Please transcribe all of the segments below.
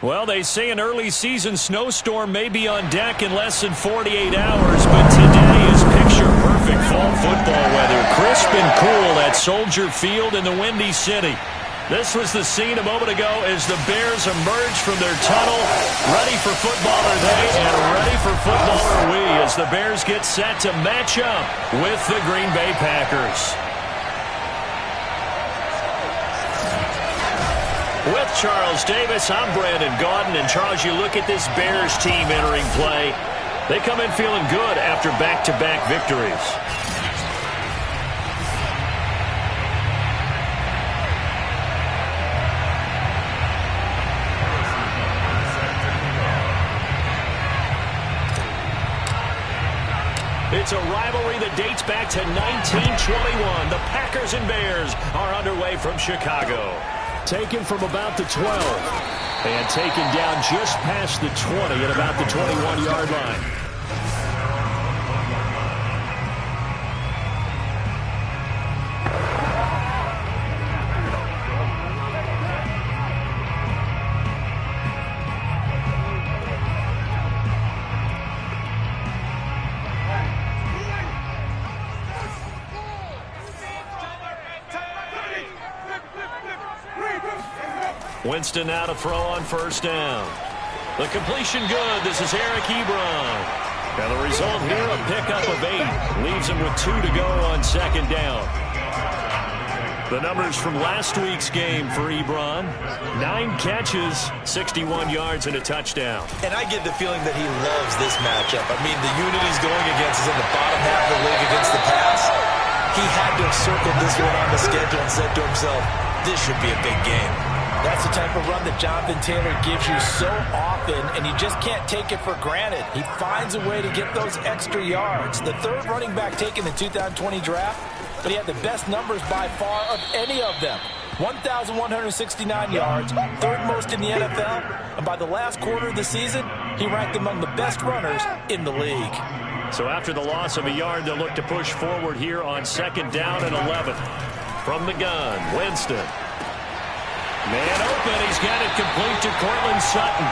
Well, they say an early season snowstorm may be on deck in less than 48 hours, but today is picture-perfect fall football weather. Crisp and cool at Soldier Field in the Windy City. This was the scene a moment ago as the Bears emerged from their tunnel. Ready for football are they, and ready for football are we as the Bears get set to match up with the Green Bay Packers. With Charles Davis, I'm Brandon Gaudin. And Charles, you look at this Bears team entering play. They come in feeling good after back-to-back victories. It's a rivalry that dates back to 1921. The Packers and Bears are underway from Chicago. Taken from about the 12 and taken down just past the 20 at about the 21-yard line. Winston now to throw on first down. The completion good. This is Eric Ebron. And the result here, a pickup of 8. Leaves him with 2 to go on second down. The numbers from last week's game for Ebron. 9 catches, 61 yards, and a touchdown. And I get the feeling that he loves this matchup. I mean, the unit he's going against is in the bottom half of the league against the pass. He had to have circled this one on the schedule and said to himself, this should be a big game. That's the type of run that Jonathan Taylor gives you so often, and you just can't take it for granted. He finds a way to get those extra yards. The third running back taken in the 2020 draft, but he had the best numbers by far of any of them. 1,169 yards, third most in the NFL, and by the last quarter of the season, he ranked among the best runners in the league. So after the loss of a yard, they'll look to push forward here on second down and 11. From the gun, Winston. Man open, he's got it complete to Courtland Sutton.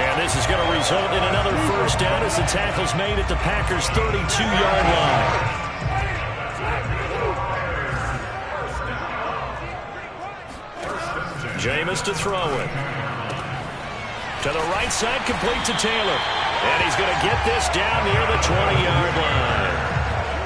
And this is going to result in another first down as the tackle's made at the Packers' 32-yard line. Jameis to throw it. To the right side, complete to Taylor. And he's going to get this down near the 20-yard line.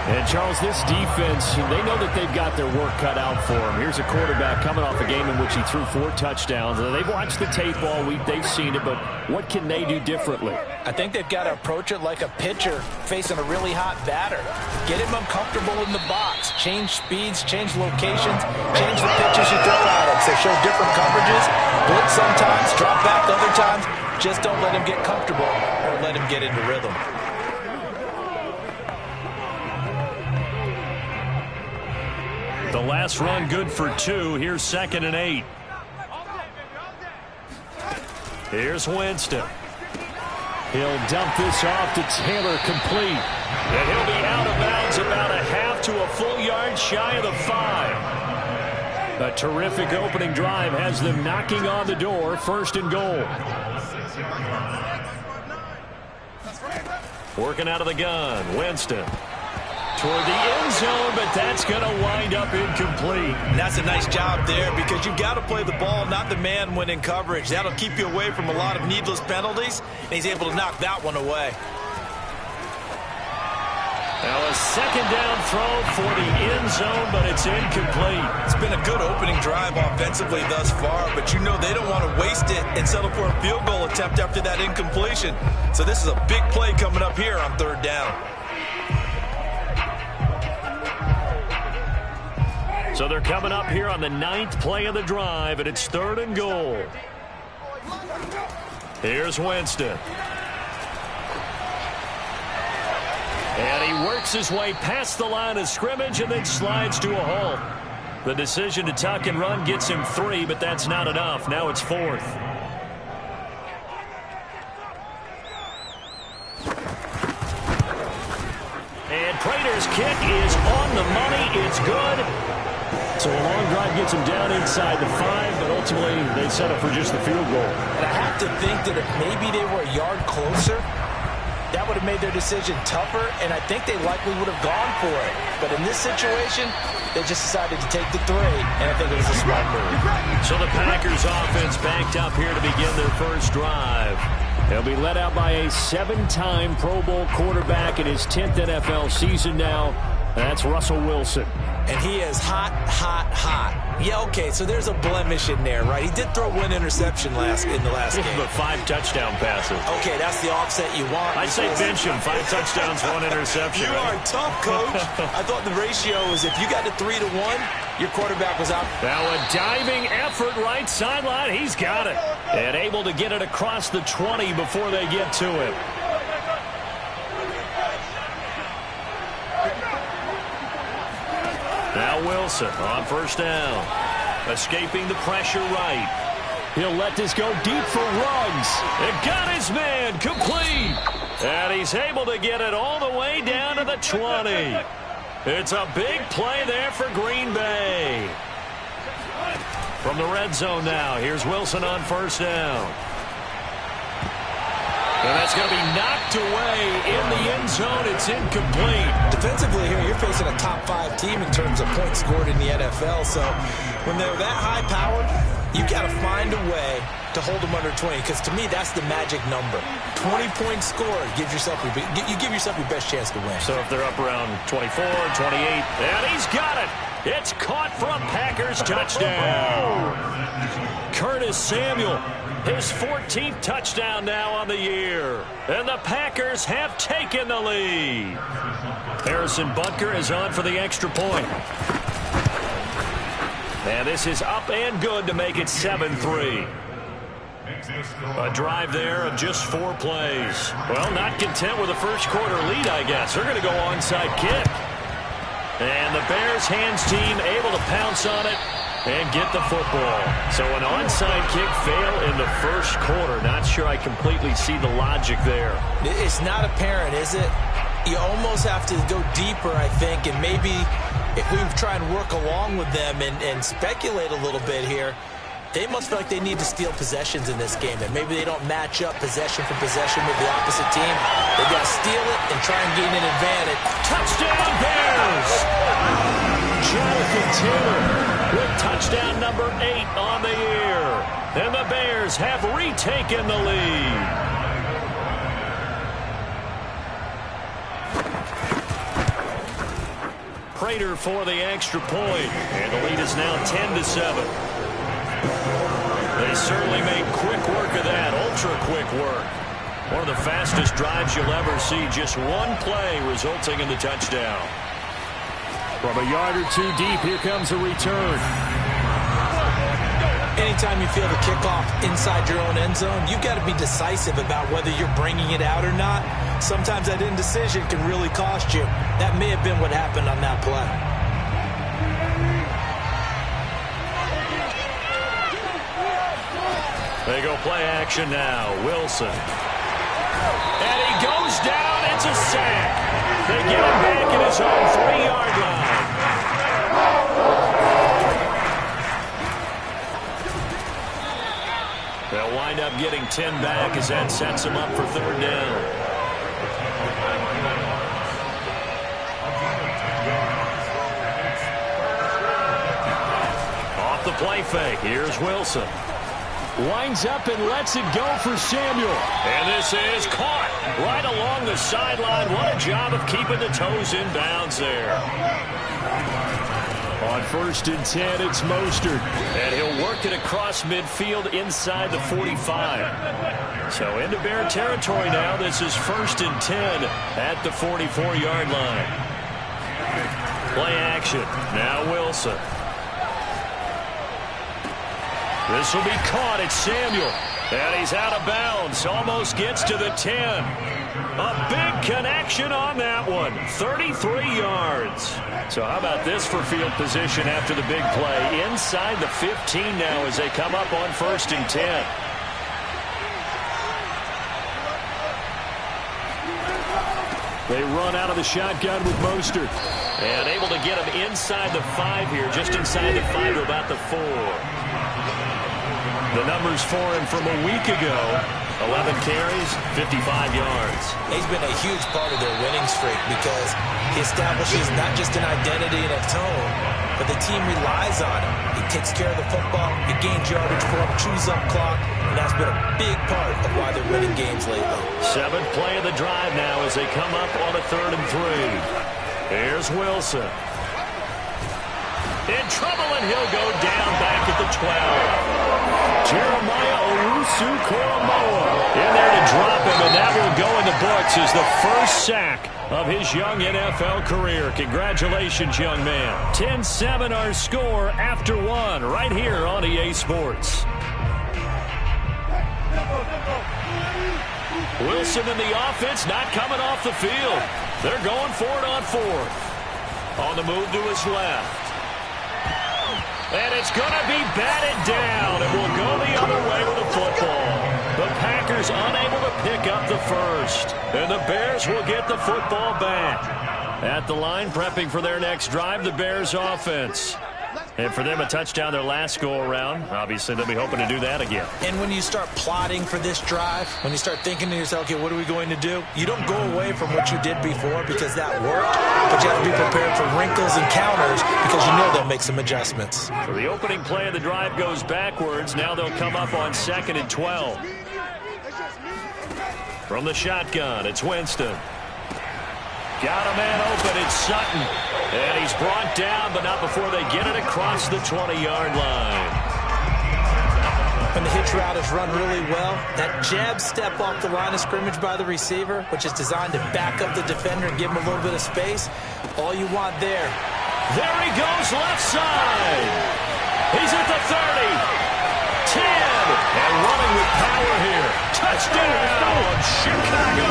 And, Charles, this defense, they know that they've got their work cut out for them. Here's a quarterback coming off a game in which he threw 4 touchdowns. They've watched the tape all week. They've seen it, but what can they do differently? I think they've got to approach it like a pitcher facing a really hot batter. Get him uncomfortable in the box. Change speeds, change locations, change the pitches you throw at him. So show different coverages, blitz sometimes, drop back other times. Just don't let him get comfortable or let him get into rhythm. The last run good for 2. Here's second and 8. Here's Winston. He'll dump this off to Taylor, complete. And he'll be out of bounds about a half to a full yard shy of the 5. A terrific opening drive has them knocking on the door. First and goal. Working out of the gun, Winston. Toward the end zone, but that's going to wind up incomplete. And that's a nice job there because you've got to play the ball, not the man when in coverage. That'll keep you away from a lot of needless penalties, and he's able to knock that one away. Now a second down throw for the end zone, but it's incomplete. It's been a good opening drive offensively thus far, but you know they don't want to waste it and settle for a field goal attempt after that incompletion. So this is a big play coming up here on third down. So they're coming up here on the 9th play of the drive, and it's third and goal. Here's Winston. And he works his way past the line of scrimmage and then slides to a halt. The decision to tuck and run gets him 3, but that's not enough. Now it's 4th. And Prater's kick is on the money. It's good. So a long drive gets them down inside the 5, but ultimately they settle for just the field goal. And I have to think that if maybe they were a yard closer, that would have made their decision tougher, and I think they likely would have gone for it. But in this situation, they just decided to take the 3, and I think it was a smart move. So the Packers offense backed up here to begin their first drive. They'll be led out by a 7-time Pro Bowl quarterback in his 10th NFL season now. That's Russell Wilson. And he is hot, hot, hot. Yeah, okay, so there's a blemish in there, right? He did throw 1 interception in the last game. But 5 touchdown passes. Okay, that's the offset you want. I'd say bench him. 5 touchdowns, 1 interception. You are tough, Coach. I thought the ratio was if you got to 3 to 1, your quarterback was out. Now a diving effort right sideline. He's got it. And able to get it across the 20 before they get to him. Now Wilson on first down. Escaping the pressure right. He'll let this go deep for Ruggs. It got his man complete. And he's able to get it all the way down to the 20. It's a big play there for Green Bay. From the red zone now, here's Wilson on first down. And that's going to be knocked away in the end zone. It's incomplete. Defensively here, you're facing a top 5 team in terms of points scored in the NFL. So when they're that high powered, you got to find a way to hold them under 20. Because to me, that's the magic number. 20 points scored. You give yourself your best chance to win. So if they're up around 24, 28, and he's got it. It's caught for a Packers touchdown. Curtis Samuel. His 14th touchdown now on the year. And the Packers have taken the lead. Harrison Butker is on for the extra point. And this is up and good to make it 7-3. A drive there of just 4 plays. Well, not content with a first quarter lead, I guess. They're going to go onside kick. And the Bears hands team able to pounce on it and get the football. So an onside kick fail in the first quarter. Not sure I completely see the logic there. It's not apparent, is it? You almost have to go deeper, I think, and maybe if we try and work along with them and speculate a little bit here, they must feel like they need to steal possessions in this game, and maybe they don't match up possession for possession with the opposite team. They've got to steal it and try and gain an advantage. Touchdown Bears! Jonathan Taylor with touchdown number 8 on the year. And the Bears have retaken the lead. Prater for the extra point. And the lead is now 10-7. They certainly made quick work of that, ultra-quick work. One of the fastest drives you'll ever see, just 1 play resulting in the touchdown. From a yard or 2 deep, here comes a return. Anytime you feel the kickoff inside your own end zone, you've got to be decisive about whether you're bringing it out or not. Sometimes that indecision can really cost you. That may have been what happened on that play. They go play action now. Wilson. And he goes down. It's a sack. They get him back at his own 3-yard line. They'll wind up getting 10 back as that sets them up for 3rd down. Off the play fake. Here's Wilson. Winds up and lets it go for Samuel. And this is caught right along the sideline. What a job of keeping the toes in bounds there. On 1st and 10, it's Mostert. And he'll work it across midfield inside the 45. So into Bear territory now. This is 1st and 10 at the 44-yard line. Play action. Now Wilson. This will be caught. It's Samuel. And he's out of bounds. Almost gets to the 10. A big connection on that one. 33 yards. So how about this for field position after the big play? Inside the 15 now as they come up on 1st and 10. They run out of the shotgun with Mostert. And able to get him inside the 5 here, just inside the 5 to about the 4. The numbers for him from a week ago: 11 carries, 55 yards. He's been a huge part of their winning streak because he establishes not just an identity and a tone, but the team relies on him. He takes care of the football, he gains yardage for him, chews up clock, and that's been a big part of why they're winning games lately. 7th play of the drive now as they come up on a 3rd and 3. Here's Wilson. In trouble, and he'll go down back at the 12. Jeremiah Owusu-Koramoah in there to drop him, and that will go in the books as the first sack of his young NFL career. Congratulations, young man. 10-7 our score after 1 right here on EA Sports. Wilson and the offense not coming off the field. They're going for it on 4th. On the move to his left. And it's going to be batted down, and will go the other way with the football. The Packers unable to pick up the first, and the Bears will get the football back. At the line, prepping for their next drive, the Bears offense. And for them, a touchdown their last go-around. Obviously, they'll be hoping to do that again. And when you start plotting for this drive, when you start thinking to yourself, okay, what are we going to do? You don't go away from what you did before because that worked, but you have to be prepared for wrinkles and counters because you know they'll make some adjustments. So the opening play of the drive goes backwards. Now they'll come up on 2nd and 12. From the shotgun, it's Winston. Got a man open, it's Sutton. And he's brought down, but not before they get it across the 20-yard line. When the hitch route is run really well, that jab step off the line of scrimmage by the receiver, which is designed to back up the defender and give him a little bit of space, all you want there. There he goes, left side. He's at the 30, 10, and running with power here. Touchdown, Chicago.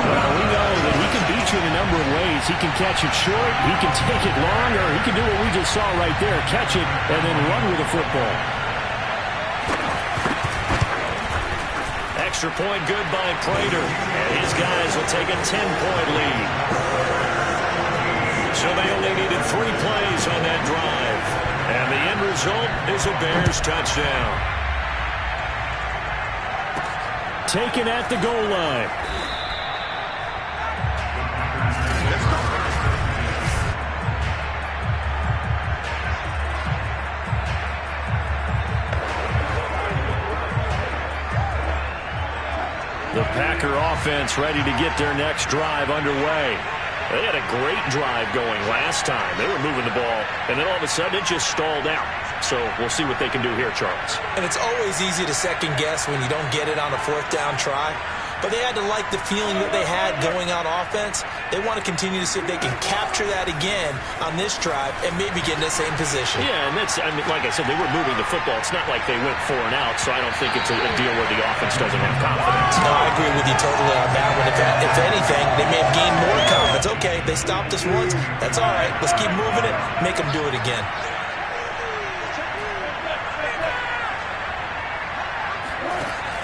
Well, we know that he can beat you in a number of ways. He can catch it short, he can take it long, or he can do what we just saw right there, catch it and then run with the football. Extra point good by Prater, and his guys will take a 10-point lead. So they only needed 3 plays on that drive, and the end result is a Bears touchdown. Taken at the goal line. The Packer offense ready to get their next drive underway. They had a great drive going last time. They were moving the ball, and then all of a sudden it just stalled out. So we'll see what they can do here, Charles. And it's always easy to second guess when you don't get it on a 4th down try. But they had to like the feeling that they had going on offense. They want to continue to see if they can capture that again on this drive and maybe get in the same position. Yeah, and that's, I mean, like I said, they were moving the football. It's not like they went 4 and out, so I don't think it's a deal where the offense doesn't have confidence. No, I agree with you totally on that one. If anything, they may have gained more confidence. Okay, they stopped us once. That's all right. Let's keep moving it. Make them do it again.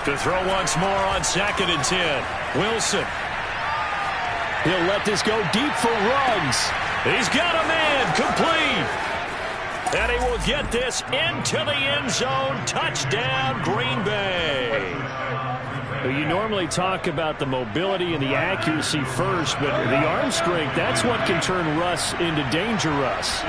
To throw once more on 2nd and 10. Wilson. He'll let this go deep for Ruggs. He's got a man complete. And he will get this into the end zone. Touchdown, Green Bay. You normally talk about the mobility and the accuracy first, but the arm strength, that's what can turn Russ into Danger Russ.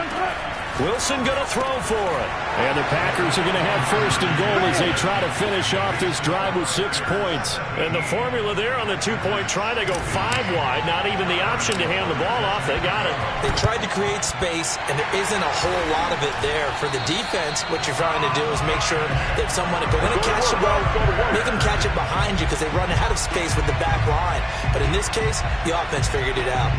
Wilson going to throw for it. And the Packers are going to have 1st and goal as they try to finish off this drive with 6 points. And the formula there on the 2-point try, they go 5 wide. Not even the option to hand the ball off. They got it. They tried to create space, and there isn't a whole lot of it there. For the defense, what you're trying to do is make sure that someone, if they're going to catch the ball, make them catch it behind you because they run out of space with the back line. But in this case, the offense figured it out.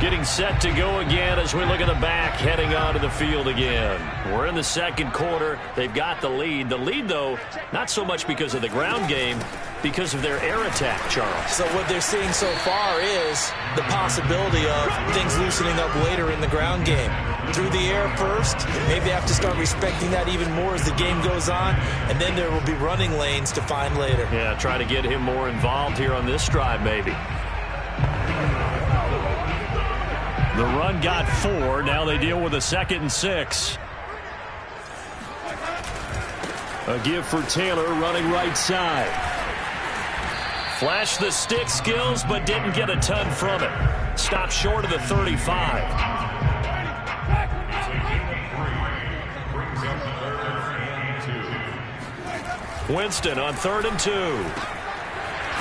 getting set to go again as we look at the back heading onto the field again. We're in the second quarter. They've got the lead. The lead, though, not so much because of the ground game, because of their air attack, Charles. So what they're seeing so far is the possibility of things loosening up later in the ground game. Through the air first, maybe they have to start respecting that even more as the game goes on, and then there will be running lanes to find later. Yeah, try to get him more involved here on this drive, maybe. The run got 4. Now they deal with a 2nd and 6. A give for Taylor running right side. Flashed the stick skills, but didn't get a ton from it. Stopped short of the 35. Winston on 3rd and 2.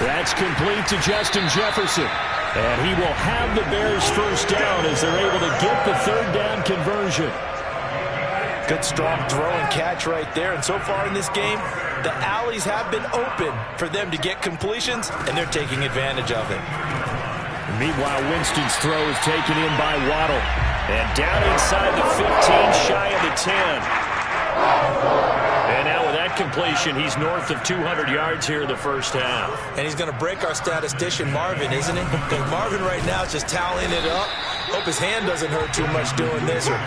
That's complete to Justin Jefferson. And he will have the Bears first down as they're able to get the 3rd down conversion. Good strong throw and catch right there. And so far in this game, the alleys have been open for them to get completions, and they're taking advantage of it. Meanwhile, Winston's throw is taken in by Waddle. And down inside the 15, shy of the 10. And now with that completion, he's north of 200 yards here in the first half. And he's going to break our statistician, Marvin, isn't he? Because Marvin right now is just tallying it up. Hope his hand doesn't hurt too much doing this or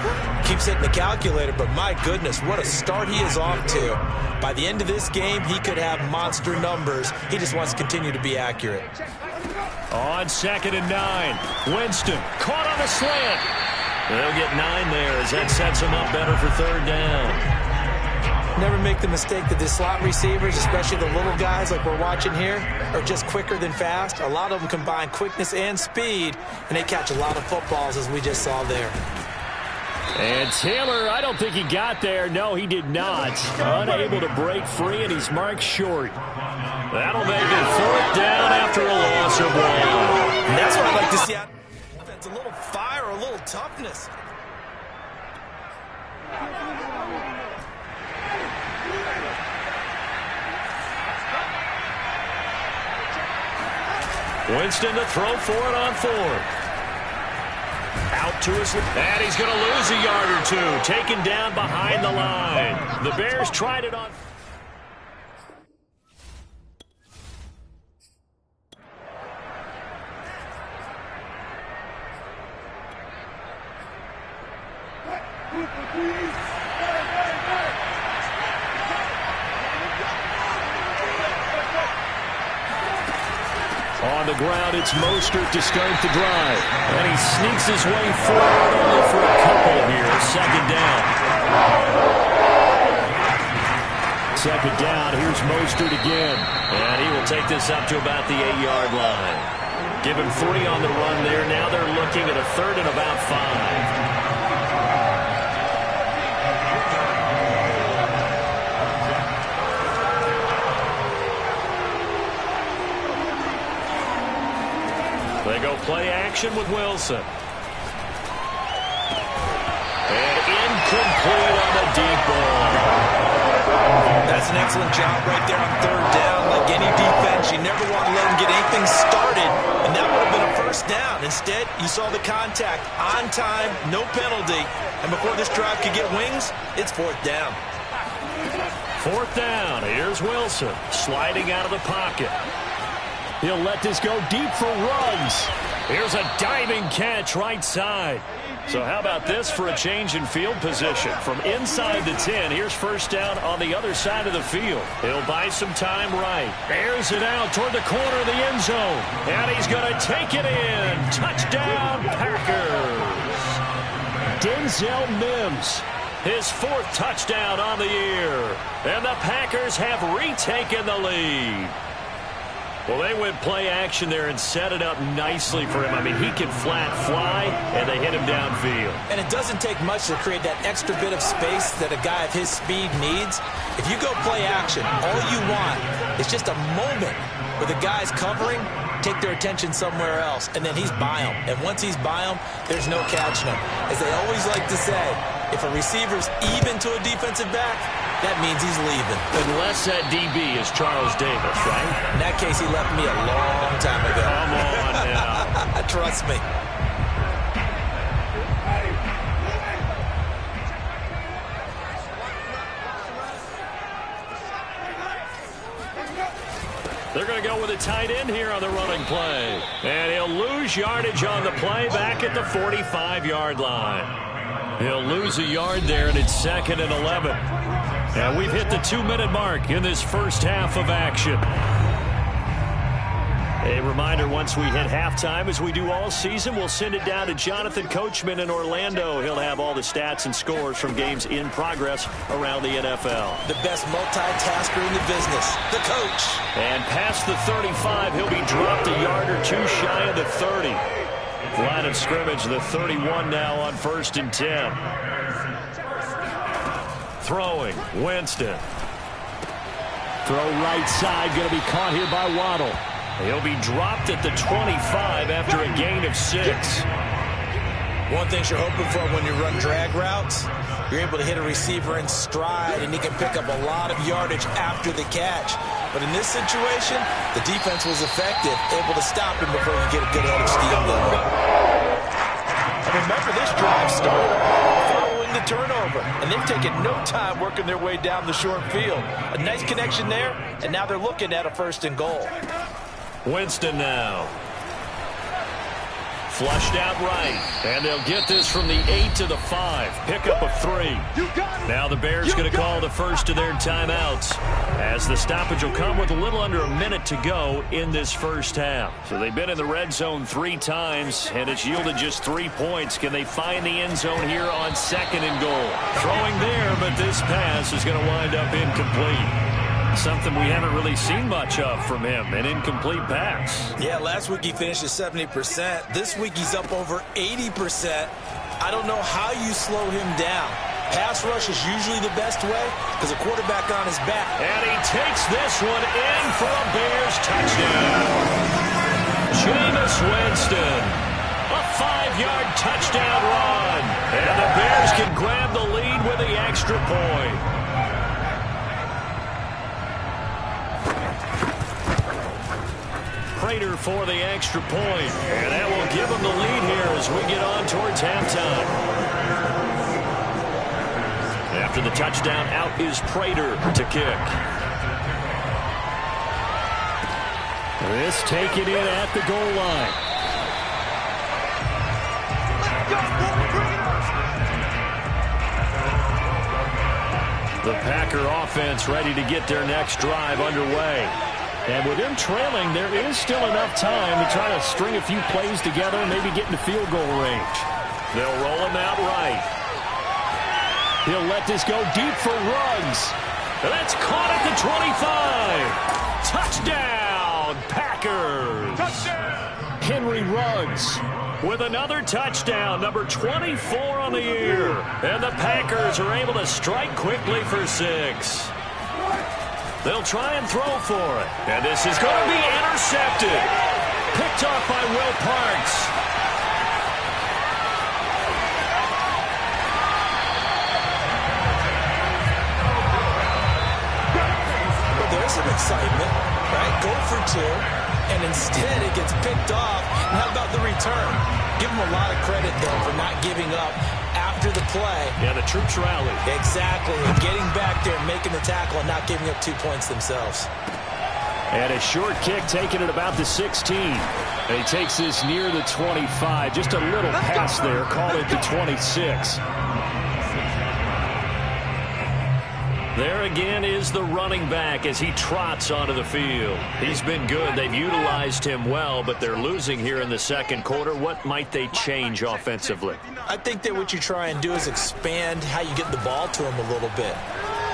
keeps hitting the calculator. But my goodness, what a start he is off to. By the end of this game, he could have monster numbers. He just wants to continue to be accurate. On 2nd and 9, Winston caught on the slant. They'll get 9 there as that sets him up better for 3rd down. Never make the mistake that the slot receivers, especially the little guys like we're watching here, are just quicker than fast. A lot of them combine quickness and speed, and they catch a lot of footballs, as we just saw there. And Taylor, I don't think he got there. No, he did not. Unable to break free, and he's marked short. That'll make it 4th down after a loss of 1. And that's what I'd like to see out of defense, a little fire, a little toughness. Winston to throw for it on 4th. Out to his left. And he's going to lose a yard or 2. Taken down behind the line. The Bears tried it on. On the ground, it's Mostert to start the drive. And he sneaks his way forward only for a couple here. 2nd down. 2nd down, here's Mostert again. And he will take this up to about the 8-yard line. Give him 3 on the run there. Now they're looking at a 3rd and about 5. They go play action with Wilson. And incomplete on the deep ball. That's an excellent job right there on 3rd down. Like any defense, you never want to let them get anything started, and that would have been a 1st down. Instead, you saw the contact on time, no penalty, and before this drive could get wings, it's 4th down. 4th down. Here's Wilson sliding out of the pocket. He'll let this go deep for Ruggs. Here's a diving catch right side. So how about this for a change in field position? From inside the 10, here's 1st down on the other side of the field. He'll buy some time right. Airs it out toward the corner of the end zone. And he's going to take it in. Touchdown, Packers. Denzel Mims, his 4th touchdown on the year. And the Packers have retaken the lead. Well, they went play action there and set it up nicely for him. I mean, he can flat fly, and they hit him downfield. And it doesn't take much to create that extra bit of space that a guy of his speed needs. If you go play action, all you want is just a moment where the guy's covering, take their attention somewhere else, and then he's by him. And once he's by him, there's no catching him. As they always like to say, if a receiver's even to a defensive back, that means he's leaving. Unless that DB is Charles Davis, right? In that case, he left me a long time ago. Come on now. Trust me. to go with a tight end here on the running play. And he'll lose yardage on the play back at the 45-yard line. He'll lose a yard there, and it's 2nd and 11. And we've hit the 2-minute mark in this first half of action. A reminder, once we hit halftime, as we do all season, we'll send it down to Jonathan Coachman in Orlando. He'll have all the stats and scores from games in progress around the NFL. The best multitasker in the business, the coach. And past the 35, he'll be dropped a yard or two shy of the 30. Line of scrimmage, the 31 now on 1st and 10. Throwing, Winston. Throw right side, going to be caught here by Waddle. He'll be dropped at the 25 after a gain of 6. One thing you're hoping for when you run drag routes, you're able to hit a receiver in stride, and he can pick up a lot of yardage after the catch. But in this situation, the defense was effective, able to stop him before you get a good head of steam going. And remember, this drive started following the turnover, and they've taken no time working their way down the short field. A nice connection there, and now they're looking at a 1st and goal. Winston now. Flushed out right. And they'll get this from the 8 to the 5. Pickup of 3. Now the Bears going to call the first of their timeouts, as the stoppage will come with a little under a minute to go in this first half. So they've been in the red zone 3 times, and it's yielded just 3 points. Can they find the end zone here on 2nd and goal? Throwing there, but this pass is going to wind up incomplete. Something we haven't really seen much of from him, an incomplete pass. Yeah, last week he finished at 70%. This week he's up over 80%. I don't know how you slow him down. Pass rush is usually the best way because a quarterback on his back. And he takes this one in for a Bears touchdown. Jameis Winston, a 5-yard touchdown run. And the Bears can grab the lead with the extra point. Prater for the extra point, and that will give them the lead here as we get on towards halftime. After the touchdown, out is Prater to kick. This taken in at the goal line. The Packer offense ready to get their next drive underway. And with them trailing, there is still enough time to try to string a few plays together and maybe get into field goal range. They'll roll him out right. He'll let this go deep for Ruggs. That's caught at the 25. Touchdown, Packers. Touchdown. Henry Ruggs with another touchdown, number 24 on the year. And the Packers are able to strike quickly for 6. They'll try and throw for it. And this is going to be intercepted. Picked off by Will Parks. Well, there's some excitement, right? Go for 2, and instead it gets picked off. And how about the return? Give them a lot of credit, though, for not giving up after the play. Yeah, the troops rallied. Exactly. Getting back there and making the tackle and not giving up 2 points themselves. And a short kick taken at about the 16. And he takes this near the 25. Just a little pass there. Call it the 26. There again is the running back as he trots onto the field. He's been good. They've utilized him well, but they're losing here in the second quarter. What might they change offensively? I think that what you try and do is expand how you get the ball to him a little bit.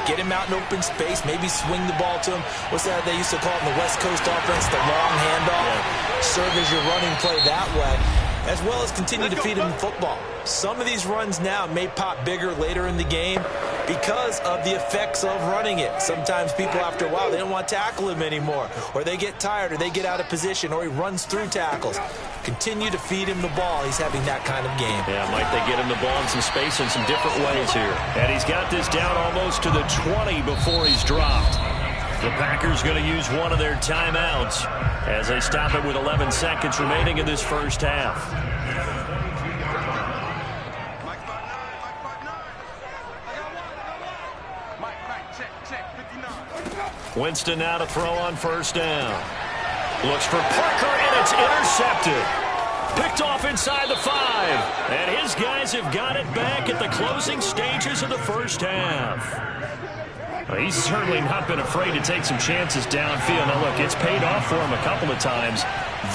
Get him out in open space, maybe swing the ball to him. What's that they used to call it in the West Coast offense, the long handoff? Yeah. Serve as your running play that way, as well as continue to feed him the football. Some of these runs now may pop bigger later in the game because of the effects of running it. Sometimes people, after a while, they don't want to tackle him anymore, or they get tired, or they get out of position, or he runs through tackles. Continue to feed him the ball. He's having that kind of game. Yeah, might they get him the ball in some space in some different ways here. And he's got this down almost to the 20 before he's dropped. The Packers going to use one of their timeouts as they stop it with 11 seconds remaining in this first half. Winston now to throw on first down. Looks for Parker, and it's intercepted. Picked off inside the 5. And his guys have got it back at the closing stages of the first half. Well, he's certainly not been afraid to take some chances downfield. Now, look, it's paid off for him a couple of times.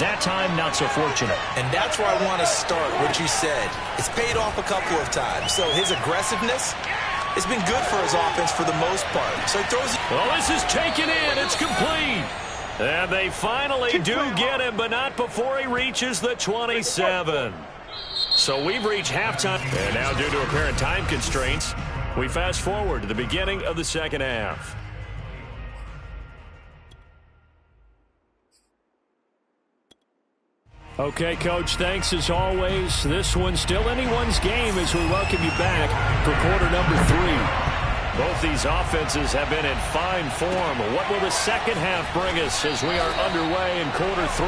That time, not so fortunate. And that's where I want to start, what you said. It's paid off a couple of times. So his aggressiveness has been good for his offense for the most part. So he throws it. Well, this is taken in. It's complete. And they finally do get him, but not before he reaches the 27. So we've reached halftime. And now, due to apparent time constraints, we fast forward to the beginning of the second half. Okay, Coach, thanks as always. This one's still anyone's game as we welcome you back for quarter number 3. Both these offenses have been in fine form. What will the second half bring us as we are underway in quarter 3?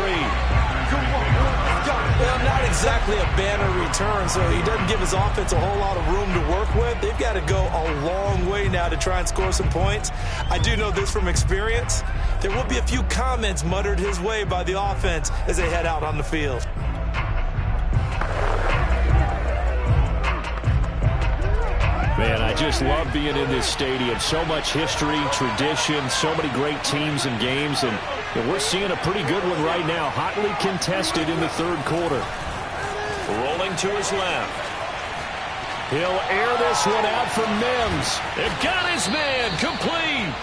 Well, not exactly a banner return, so he doesn't give his offense a whole lot of room to work with. They've got to go a long way now to try and score some points. I do know this from experience. There will be a few comments muttered his way by the offense as they head out on the field. Man, I just love being in this stadium. So much history, tradition, so many great teams and games, and we're seeing a pretty good one right now, hotly contested in the third quarter. Rolling to his left. He'll air this one out for Mims. It got his man complete.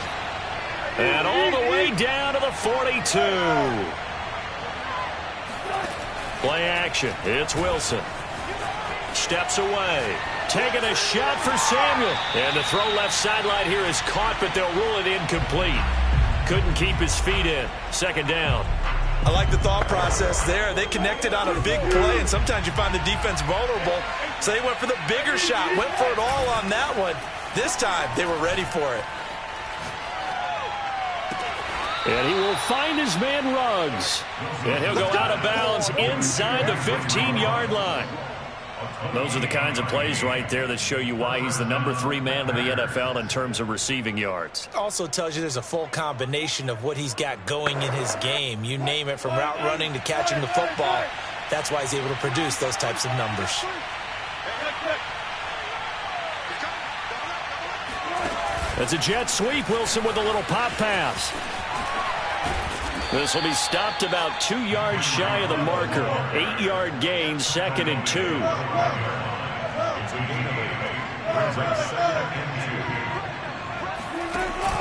And all the way down to the 42. Play action. It's Wilson. Steps away. Taking a shot for Samuel. And the throw left sideline here is caught, but they'll rule it incomplete. Couldn't keep his feet in. Second down. I like the thought process there. They connected on a big play, and sometimes you find the defense vulnerable. So they went for the bigger shot, went for it all on that one. This time, they were ready for it. And he will find his man Ruggs. And he'll go out of bounds inside the 15-yard line. Those are the kinds of plays right there that show you why he's the number 3 man in the NFL in terms of receiving yards. Also tells you there's a full combination of what he's got going in his game. You name it, from route running to catching the football. That's why he's able to produce those types of numbers. That's a jet sweep. Wilson with a little pop pass. This will be stopped about 2 yards shy of the marker. 8-yard gain, 2nd and 2.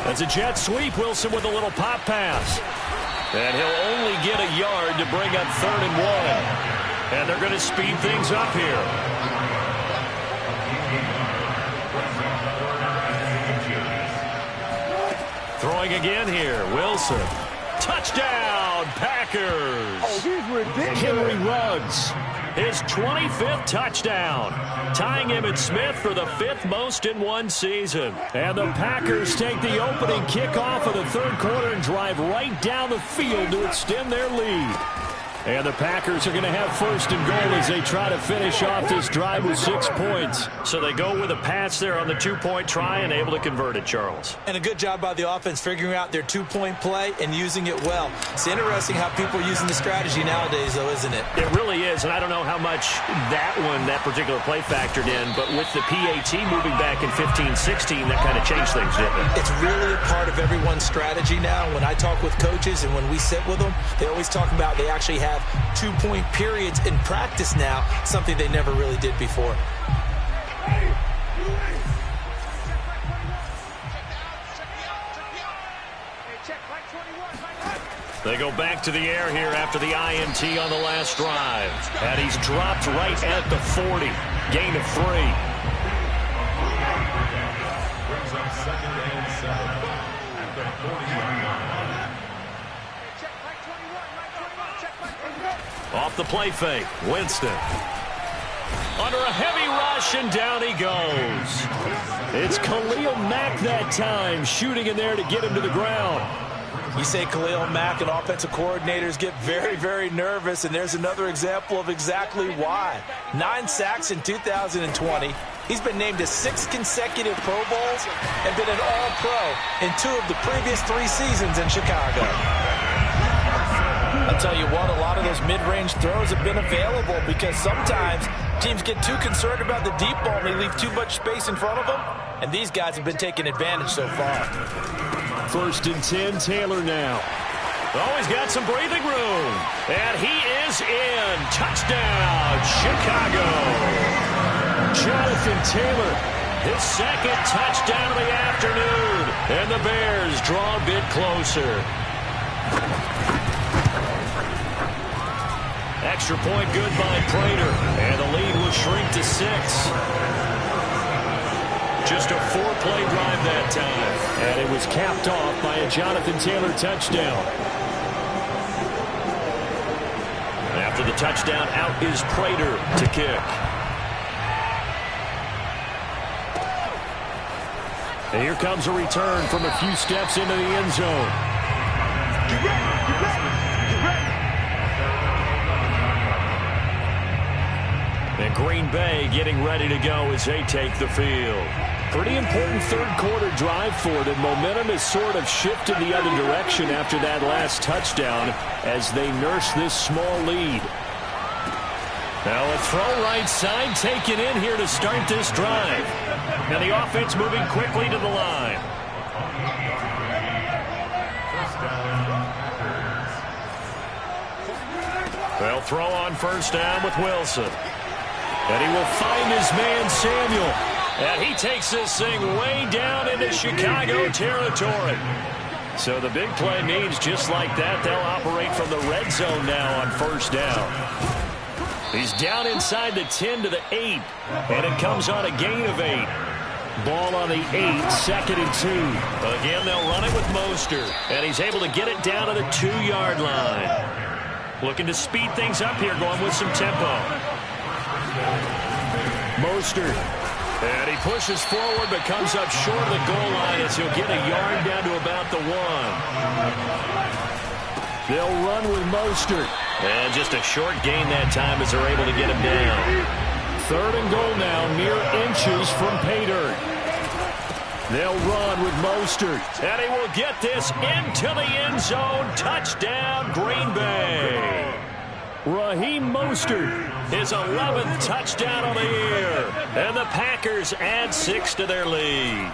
That's a jet sweep. Wilson with a little pop pass. And he'll only get a yard to bring up 3rd and 1. And they're going to speed things up here. Throwing again here, Wilson. Touchdown, Packers! Oh, he's ridiculous. Henry Ruggs, his 25th touchdown, tying him and Smith for the 5th most in one season. And the Packers take the opening kickoff of the third quarter and drive right down the field to extend their lead. And the Packers are going to have 1st and goal as they try to finish off this drive with 6 points. So they go with a pass there on the 2-point try and able to convert it, Charles. And a good job by the offense figuring out their 2-point play and using it well. It's interesting how people are using the strategy nowadays, though, isn't it? It really is, and I don't know how much that particular play factored in, but with the PAT moving back in 15-16, that kind of changed things, didn't it? It's really a part of everyone's strategy now. When I talk with coaches and when we sit with them, they always talk about they actually have 2-point periods in practice now, something they never really did before. They go back to the air here after the INT on the last drive. And he's dropped right at the 40. Gain of 3. Off the play fake, Winston. Under a heavy rush, and down he goes. It's Khalil Mack that time, shooting in there to get him to the ground. You say Khalil Mack and offensive coordinators get very, very nervous, and there's another example of exactly why. 9 sacks in 2020. He's been named to 6 consecutive Pro Bowls and been an All-Pro in 2 of the previous 3 seasons in Chicago. tell you what, a lot of those mid-range throws have been available because sometimes teams get too concerned about the deep ball and they leave too much space in front of them, and these guys have been taking advantage so far. 1st and 10, Taylor now. Oh, he's got some breathing room. And he is in. Touchdown, Chicago. Jonathan Taylor, his 2nd touchdown of the afternoon. And the Bears draw a bit closer. Extra point good by Prater. And the lead will shrink to 6. Just a 4-play drive that time. And it was capped off by a Jonathan Taylor touchdown. After the touchdown, out is Prater to kick. And here comes a return from a few steps into the end zone. And Green Bay getting ready to go as they take the field. Pretty important 3rd quarter drive for them. Momentum has sort of shifted the other direction after that last touchdown as they nurse this small lead. Now a throw right side taken in here to start this drive. Now the offense moving quickly to the line. They'll throw on 1st down with Wilson. And he will find his man Samuel. And he takes this thing way down into Chicago territory. So the big play means just like that, they'll operate from the red zone now on 1st down. He's down inside the 10 to the 8. And it comes on a gain of 8. Ball on the 8, 2nd and 2. Again, they'll run it with Mostert. And he's able to get it down to the 2-yard line. Looking to speed things up here, going with some tempo. Mostert. And he pushes forward but comes up short of the goal line as he'll get a yard down to about the 1. They'll run with Mostert. And just a short gain that time as they're able to get him down. 3rd and goal now, mere inches from pay dirt. They'll run with Mostert. And he will get this into the end zone. Touchdown, Green Bay. Raheem Mostert, his 11th touchdown of the year. And the Packers add 6 to their lead.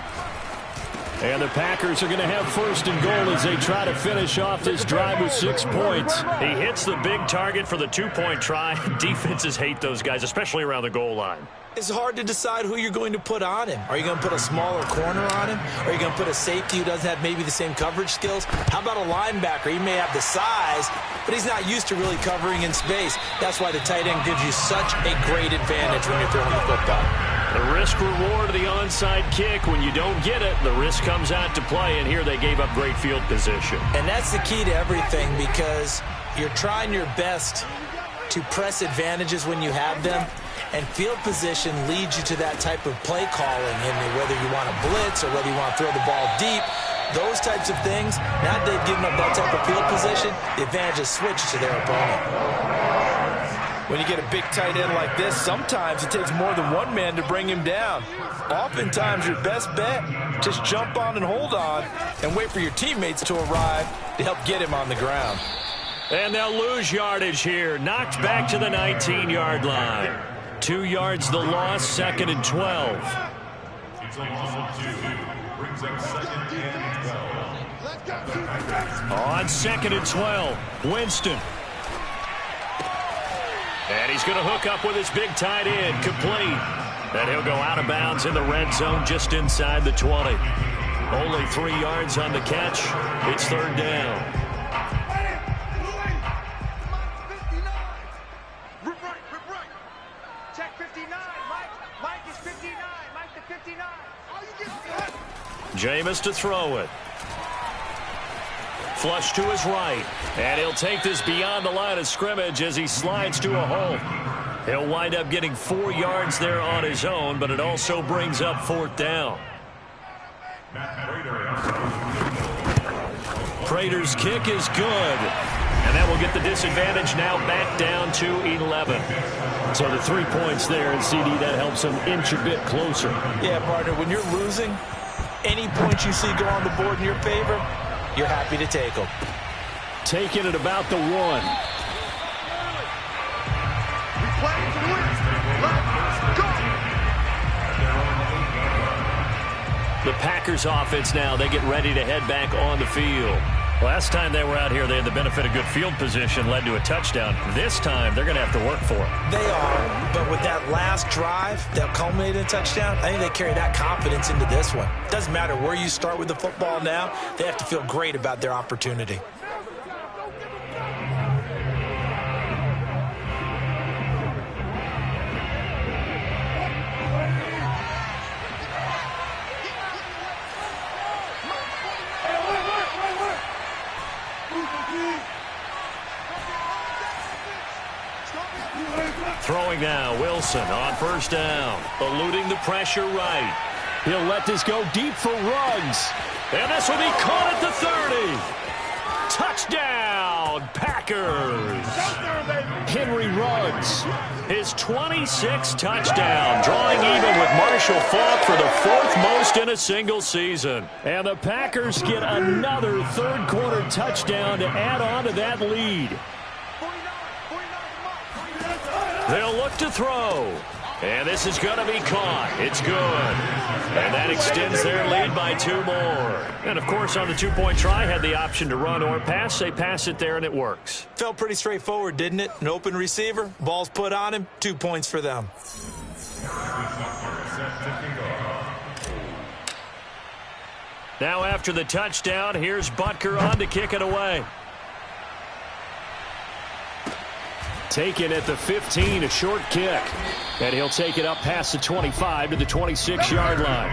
And the Packers are going to have 1st and goal as they try to finish off this drive with 6 points. He hits the big target for the 2-point try. Defenses hate those guys, especially around the goal line. It's hard to decide who you're going to put on him. Are you going to put a smaller corner on him? Are you going to put a safety who doesn't have maybe the same coverage skills? How about a linebacker? He may have the size, but he's not used to really covering in space. That's why the tight end gives you such a great advantage when you're throwing the football. The risk-reward of the onside kick. When you don't get it, the risk comes out to play, and here they gave up great field position. And that's the key to everything because you're trying your best to press advantages when you have them. And field position leads you to that type of play calling, and whether you want to blitz or whether you want to throw the ball deep, those types of things, now they've given up that type of field position, the advantage is switched to their opponent. When you get a big tight end like this, sometimes it takes more than one man to bring him down. Oftentimes, your best bet, just jump on and hold on and wait for your teammates to arrive to help get him on the ground. And they'll lose yardage here. Knocked back to the 19-yard line. 2 yards the loss, 2nd and 12. On 2nd and 12, Winston. And he's going to hook up with his big tight end, complete. And he'll go out of bounds in the red zone just inside the 20. Only 3 yards on the catch. It's 3rd down. Jameis to throw it. Flush to his right. And he'll take this beyond the line of scrimmage as he slides to a hole. He'll wind up getting 4 yards there on his own, but it also brings up 4th down. Prater's kick is good. And that will get the disadvantage now back down to 11. So the 3 points there, and CD, that helps them inch a bit closer. Yeah, partner, when you're losing, any points you see go on the board in your favor, you're happy to take them. Taking it about the 1. The Packers offense now, they get ready to head back on the field. Last time they were out here, they had the benefit of good field position, led to a touchdown. This time, they're going to have to work for it. They are, but with that last drive that culminated in a touchdown, I think they carry that confidence into this one. Doesn't matter where you start with the football now, they have to feel great about their opportunity. Throwing now, Wilson on first down, eluding the pressure right. He'll let this go deep for Ruggs. And this will be caught at the 30. Touchdown, Packers. Henry Ruggs, his 26th touchdown, drawing even with Marshall Faulk for the 4th most in a single season. And the Packers get another third-quarter touchdown to add on to that lead. They'll look to throw. And this is going to be caught. It's good. And that extends their lead by 2 more. And, of course, on the 2-point try, had the option to run or pass. They pass it there, and it works. Felt pretty straightforward, didn't it? An open receiver, ball's put on him, 2 points for them. Now after the touchdown, here's Butker on to kick it away. Taken at the 15, a short kick. And he'll take it up past the 25 to the 26-yard line.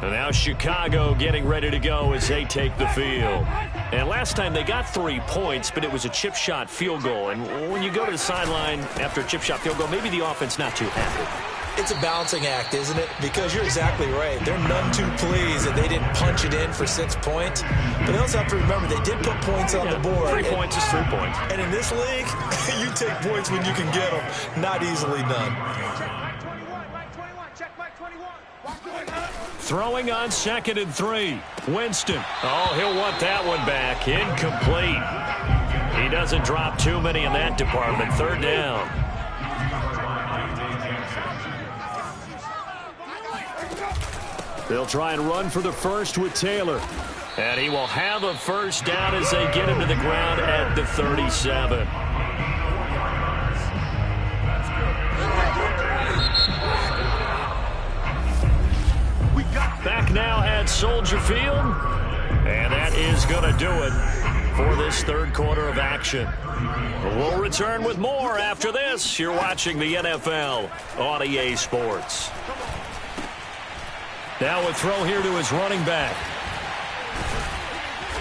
And now Chicago getting ready to go as they take the field. And last time they got 3 points, but it was a chip shot field goal. And when you go to the sideline after a chip shot field goal, maybe the offense not too happy. It's a balancing act, isn't it? Because you're exactly right. They're none too pleased that they didn't punch it in for 6 points. But they also have to remember they did put points on the board. 3 points is 3 points. And in this league, you take points when you can get them. Not easily done. Throwing on 2nd and 3. Winston. Oh, he'll want that one back. Incomplete. He doesn't drop too many in that department. 3rd down. They'll try and run for the first with Taylor. And he will have a first down as they get him to the ground at the 37. Back now at Soldier Field. And that is going to do it for this 3rd quarter of action. We'll return with more after this. You're watching the NFL on EA Sports. Now a throw here to his running back.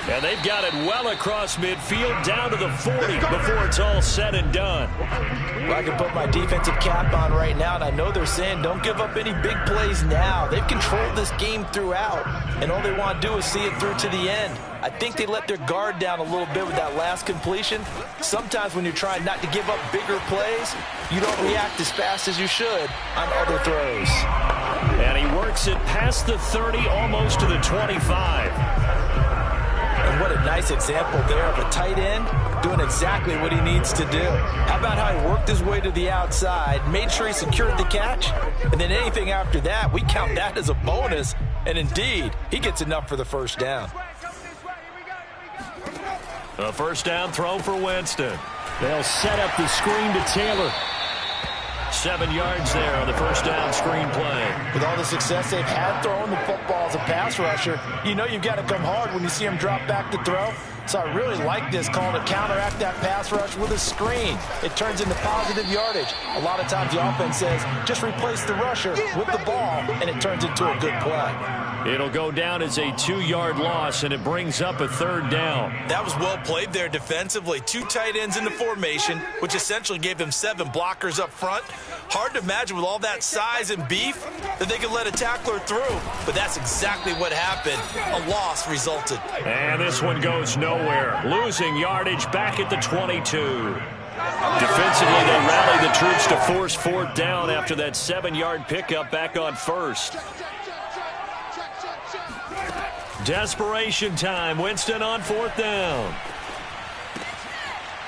And they've got it well across midfield down to the 40 before it's all said and done. Well, I can put my defensive cap on right now, and I know they're saying don't give up any big plays now. They've controlled this game throughout, and all they want to do is see it through to the end. I think they let their guard down a little bit with that last completion. Sometimes when you're trying not to give up bigger plays, you don't react as fast as you should on other throws. And he works it past the 30, almost to the 25. And what a nice example there of a tight end doing exactly what he needs to do. How about how he worked his way to the outside, made sure he secured the catch, and then anything after that, we count that as a bonus. And indeed, he gets enough for the first down. A first down throw for Winston. They'll set up the screen to Taylor. 7 yards there on the first down screen play. With all the success they've had throwing the football as a pass rusher, you know you've got to come hard when you see him drop back to throw. So I really like this call to counteract that pass rush with a screen. It turns into positive yardage. A lot of times the offense says, just replace the rusher with the ball, and it turns into a good play. It'll go down as a 2-yard loss, and it brings up a 3rd down. That was well played there defensively. 2 tight ends in the formation, which essentially gave them 7 blockers up front. Hard to imagine with all that size and beef that they could let a tackler through, but that's exactly what happened. A loss resulted. And this one goes nowhere. Losing yardage back at the 22. Defensively, they rally the troops to force 4th down after that 7-yard pickup back on 1st. Desperation time. Winston on 4th down.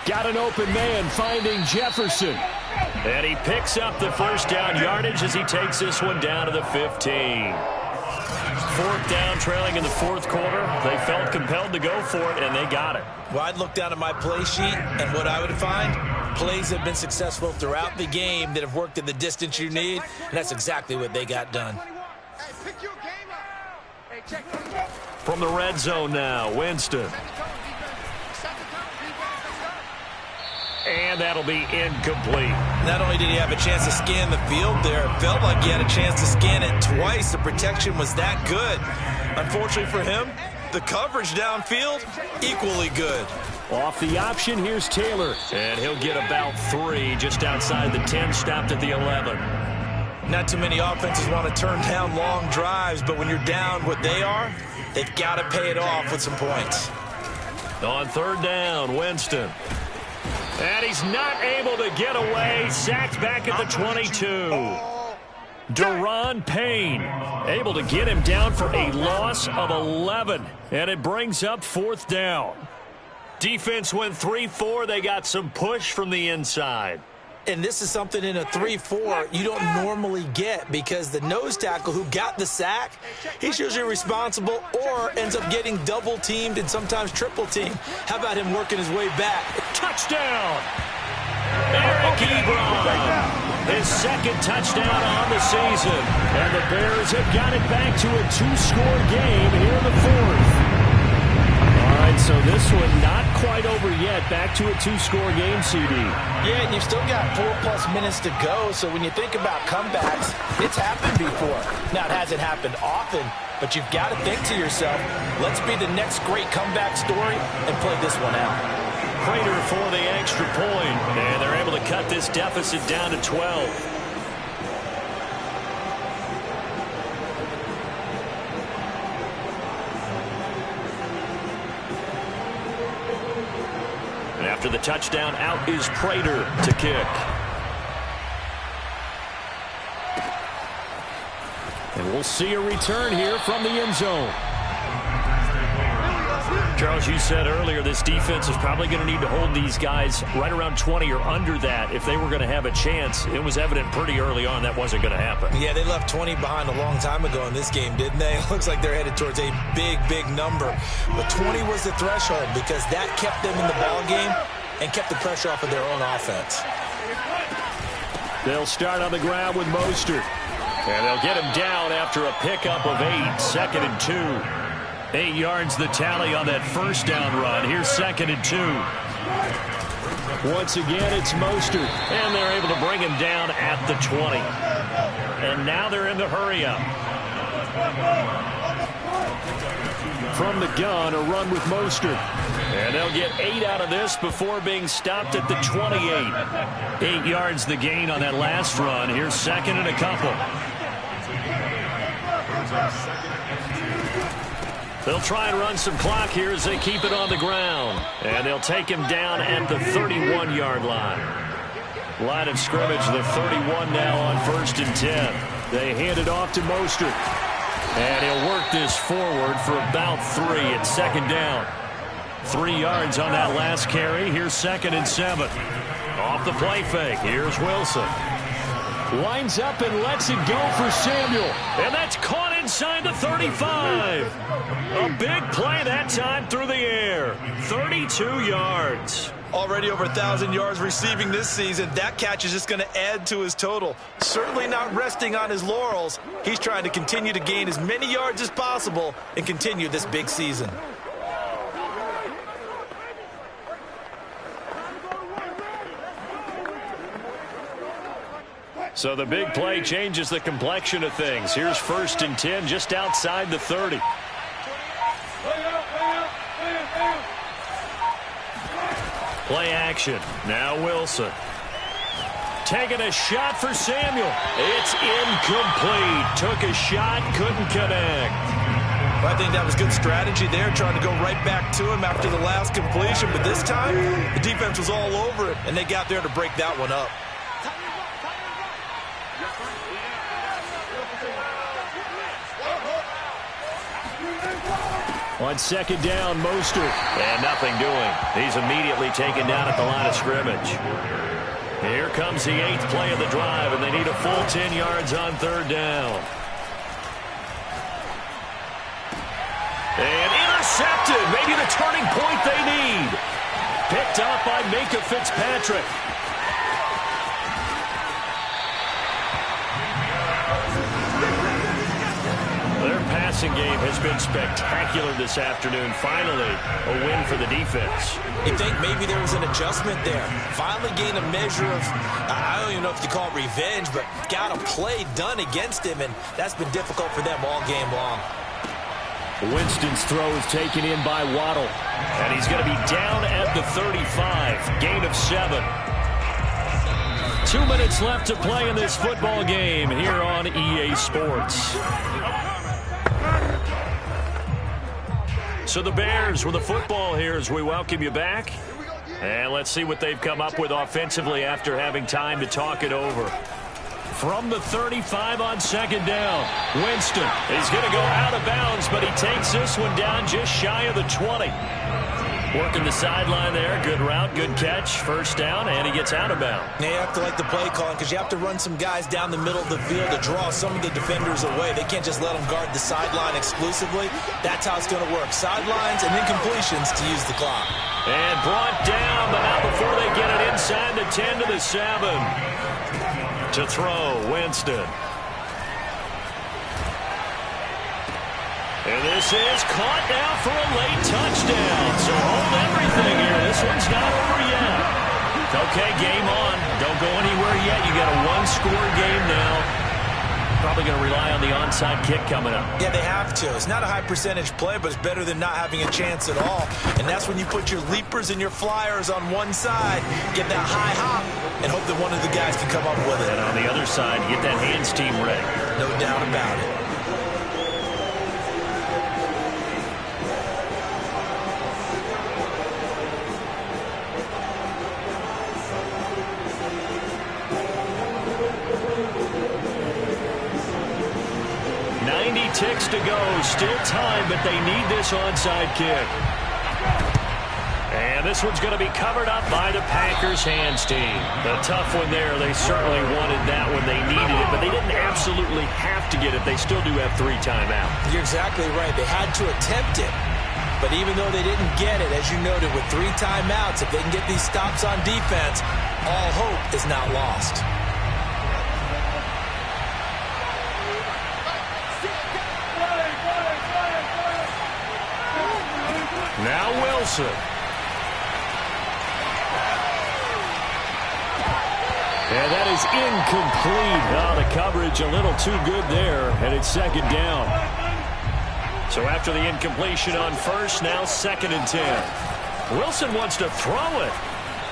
Got an open man finding Jefferson. And he picks up the first down yardage as he takes this one down to the 15. 4th down, trailing in the 4th quarter. They felt compelled to go for it, and they got it. Well, I'd look down at my play sheet, and what I would find, plays have been successful throughout the game that have worked in the distance you need, and that's exactly what they got done. From the red zone now, Winston. And that'll be incomplete. Not only did he have a chance to scan the field there, it felt like he had a chance to scan it twice. The protection was that good. Unfortunately for him, the coverage downfield, equally good. Off the option, here's Taylor. And he'll get about 3 just outside the 10, stopped at the 11. Not too many offenses want to turn down long drives, but when you're down what they are, they've got to pay it off with some points. On 3rd down, Winston. And he's not able to get away. Sacked back at the 22. Daron Payne able to get him down for a loss of 11. And it brings up 4th down. Defense went 3-4. They got some push from the inside. And this is something in a 3-4 you don't normally get because the nose tackle who got the sack, he's usually responsible or ends up getting double-teamed and sometimes triple-teamed. How about him working his way back? Touchdown! Eric Ebron, his 2nd touchdown on the season. And the Bears have got it back to a 2-score game here in the 4th. All right, so this one not quite over yet. Back to a 2-score game, CD. Yeah, and you've still got 4+ minutes to go, so when you think about comebacks, it's happened before. Now, it hasn't happened often, but you've got to think to yourself, let's be the next great comeback story and play this one out. Prater for the extra point, and they're able to cut this deficit down to 12. After the touchdown, out is Prater to kick. And we'll see a return here from the end zone. Charles, you said earlier this defense is probably going to need to hold these guys right around 20 or under that if they were going to have a chance. It was evident pretty early on that wasn't going to happen. Yeah, they left 20 behind a long time ago in this game, didn't they? It looks like they're headed towards a big, big number. But 20 was the threshold because that kept them in the ball game and kept the pressure off of their own offense. They'll start on the ground with Mostert. And they'll get him down after a pickup of 8, 2nd and 2. 8 yards the tally on that first down run. Here's 2nd and 2. Once again, it's Mostert. And they're able to bring him down at the 20. And now they're in the hurry-up. From the gun, a run with Mostert. And they'll get 8 out of this before being stopped at the 28. 8 yards the gain on that last run. Here's 2nd and a couple. They'll try and run some clock here as they keep it on the ground. And they'll take him down at the 31-yard line. Line of scrimmage, the 31 now on 1st and 10. They hand it off to Mostert. And he'll work this forward for about 3 at 2nd down. 3 yards on that last carry. Here's 2nd and 7. Off the play fake. Here's Wilson. Lines up and lets it go for Samuel. And that's caught inside the 35. A big play that time through the air. 32 yards. Already over 1,000 yards receiving this season. That catch is just going to add to his total. Certainly not resting on his laurels. He's trying to continue to gain as many yards as possible and continue this big season. So the big play changes the complexion of things. Here's 1st and 10 just outside the 30. Play action. Now Wilson. Taking a shot for Samuel. It's incomplete. Took a shot, couldn't connect. I think that was good strategy there, trying to go right back to him after the last completion. But this time, the defense was all over it, and they got there to break that one up. On second down, Mostert. And nothing doing. He's immediately taken down at the line of scrimmage. Here comes the 8th play of the drive, and they need a full 10 yards on third down. And intercepted. Maybe the turning point they need. Picked up by Minkah Fitzpatrick. Their passing game has been spectacular this afternoon. Finally, a win for the defense. You think maybe there was an adjustment there. Finally gained a measure of, I don't even know if you call it revenge, but got a play done against him, and that's been difficult for them all game long. Winston's throw is taken in by Waddle. And he's going to be down at the 35. Gain of 7. 2 minutes left to play in this football game here on EA Sports. So the Bears with the football here as we welcome you back. And let's see what they've come up with offensively after having time to talk it over. From the 35 on second down, Winston is going to go out of bounds, but he takes this one down just shy of the 20. Working the sideline there. Good route, good catch. First down, and he gets out of bounds. Now you have to like the play calling because you have to run some guys down the middle of the field to draw some of the defenders away. They can't just let them guard the sideline exclusively. That's how it's going to work. Sidelines and incompletions to use the clock. And brought down, but not before they get it inside the 10 to the 7. To throw, Winston. And this is caught now for a late touchdown. So hold everything here. This one's not over yet. Okay, game on. Don't go anywhere yet. You got a one-score game now. Probably going to rely on the onside kick coming up. Yeah, they have to. It's not a high percentage play, but it's better than not having a chance at all. And that's when you put your leapers and your flyers on one side, get that high hop, and hope that one of the guys can come up with it. And on the other side, get that hands team ready. No doubt about it. Ticks to go. Still time, but they need this onside kick. And this one's going to be covered up by the Packers hands team. A tough one there. They certainly wanted that when they needed it, but they didn't absolutely have to get it. They still do have 3 timeouts. You're exactly right. They had to attempt it. But even though they didn't get it, as you noted, with 3 timeouts, if they can get these stops on defense, all hope is not lost. Now Wilson. And that is incomplete. Oh, the coverage a little too good there, and it's second down. So after the incompletion on first, now 2nd and 10. Wilson wants to throw it.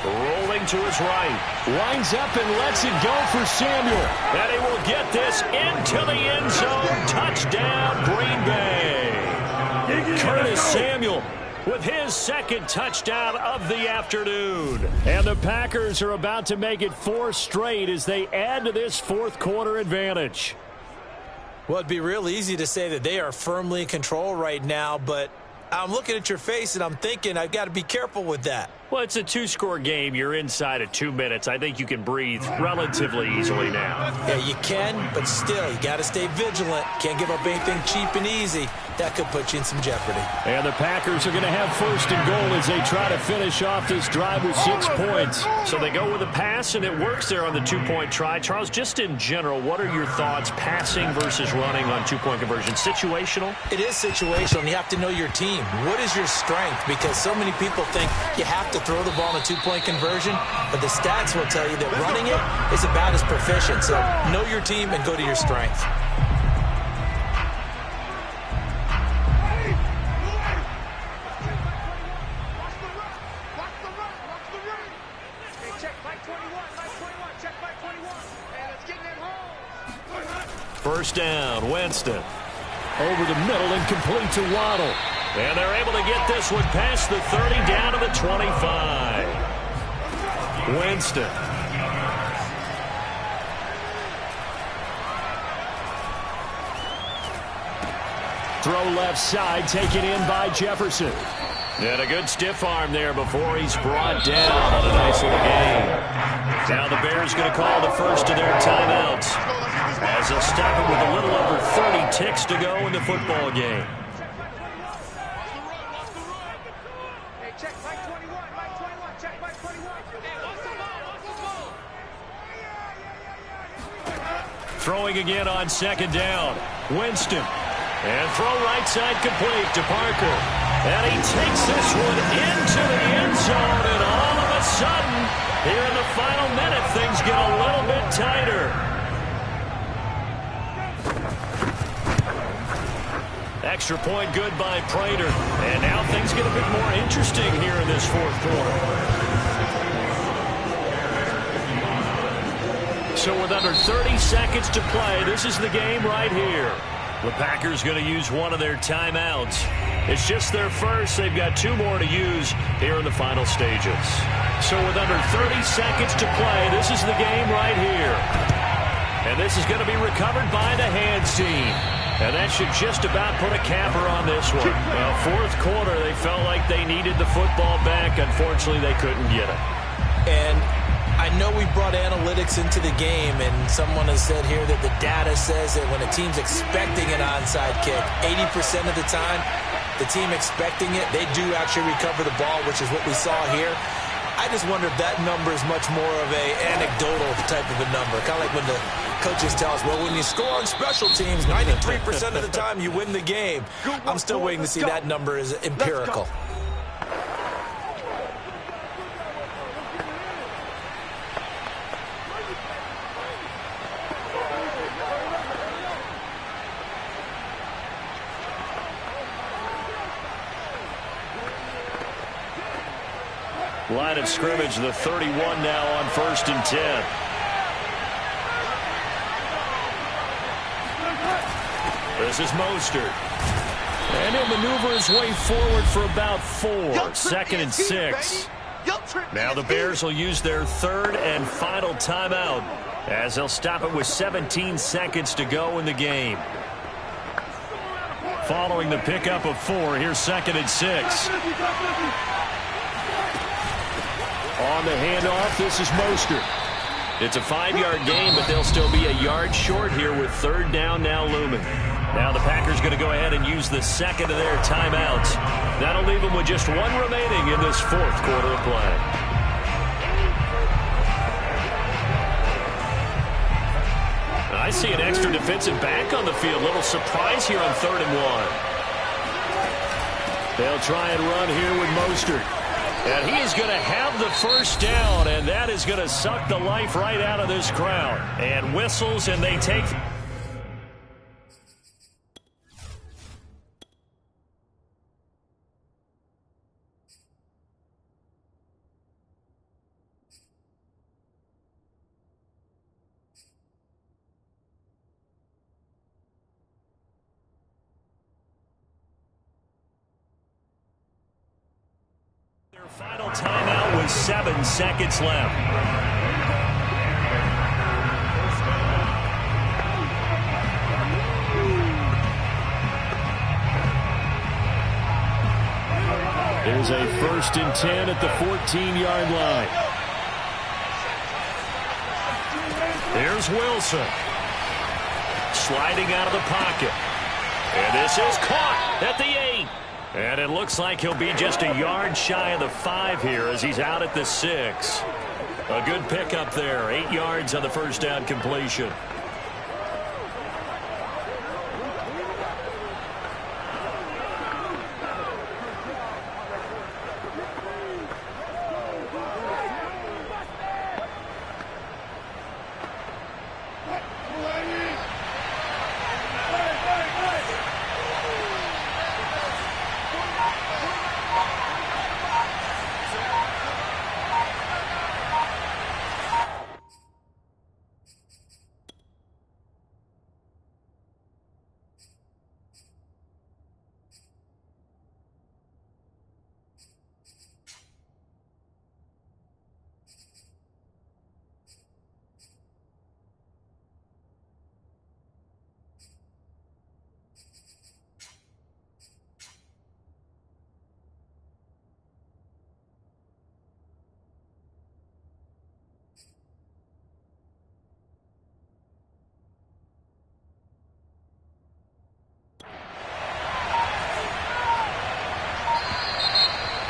Rolling to his right. Lines up and lets it go for Samuel. And he will get this into the end zone. Touchdown, Green Bay. Curtis Samuel with his 2nd touchdown of the afternoon. And the Packers are about to make it 4 straight as they add to this 4th quarter advantage. Well, it'd be real easy to say that they are firmly in control right now, but I'm looking at your face and I'm thinking I've got to be careful with that. Well, it's a 2-score game. You're inside of 2 minutes. I think you can breathe relatively easily now. Yeah, you can, but still, you got to stay vigilant. Can't give up anything cheap and easy. That could put you in some jeopardy. And the Packers are going to have 1st and goal as they try to finish off this drive with 6 points. So they go with a pass, and it works there on the 2-point try. Charles, just in general, what are your thoughts passing versus running on 2-point conversion? Situational? It is situational, and you have to know your team. What is your strength? Because so many people think you have to throw the ball in a 2-point conversion, but the stats will tell you that running it is about as proficient. So know your team and go to your strength. First down, Winston. Over the middle and complete to Waddle. And they're able to get this one past the 30 down to the 25. Winston. Throw left side, taken in by Jefferson. And a good stiff arm there before he's brought down on a nice little game. Now the Bears going to call the first of their timeouts, as they'll stop it with a little over 30 ticks to go in the football game. Throwing again on second down. Winston. And throw right side complete to Parker. And he takes this one into the end zone. And all of a sudden, here in the final minute, things get a little bit tighter. Extra point good by Prater. And now things get a bit more interesting here in this fourth quarter. So with under 30 seconds to play, this is the game right here. The Packers going to use one of their timeouts. It's just their first. They've got two more to use here in the final stages. So with under 30 seconds to play, this is the game right here. And this is going to be recovered by the hands team. And that should just about put a capper on this one. Well, fourth quarter, they felt like they needed the football back. Unfortunately, they couldn't get it. And I know we brought analytics into the game, and someone has said here that the data says that when a team's expecting an onside kick, 80% of the time, the team expecting it, they do actually recover the ball, which is what we saw here. I just wonder if that number is much more of a anecdotal type of a number. Kind of like when the coaches tell us, well, when you score on special teams, 93% of the time you win the game. I'm still waiting to see that number is empirical. Line of scrimmage, the 31 now on 1st and 10. This is Mostert. And he'll maneuver his way forward for about 4. 2nd and 6. Now the Bears will use their third and final timeout, as they'll stop it with 17 seconds to go in the game. Following the pickup of 4, here's 2nd and 6. On the handoff, this is Mostert. It's a 5-yard gain, but they'll still be a yard short here with third down now looming. Now the Packers going to go ahead and use the second of their timeouts. That'll leave them with just one remaining in this fourth quarter of play. I see an extra defensive back on the field. Little surprise here on 3rd and 1. They'll try and run here with Mostert. And he is going to have the first down, and that is going to suck the life right out of this crowd. And whistles, and they take... Their final timeout with 7 seconds left. There's a 1st and 10 at the 14-yard line. Here's Wilson. Sliding out of the pocket. And this is caught at the 8. And it looks like he'll be just a yard shy of the 5 here as he's out at the 6. A good pickup there. 8 yards on the first down completion.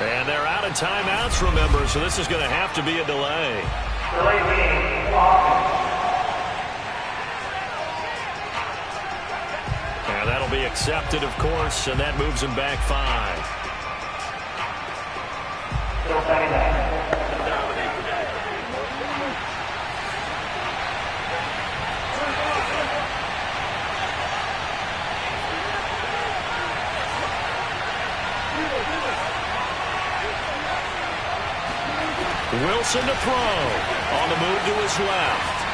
And they're out of timeouts, remember, so this is going to have to be a delay. And that'll be accepted, of course, and that moves him back 5. Wilson to throw. On the move to his left.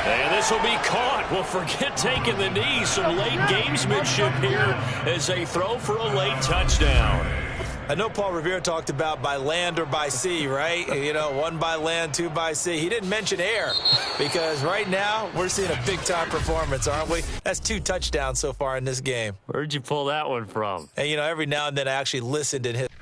And this will be caught. Well, forget taking the knee. Some late gamesmanship here as they throw for a late touchdown. I know Paul Revere talked about by land or by sea, right? You know, 1 by land, 2 by sea. He didn't mention air because right now we're seeing a big-time performance, aren't we? That's 2 touchdowns so far in this game. Where'd you pull that one from? And, you know, every now and then I actually listened and hit.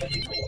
Thank you.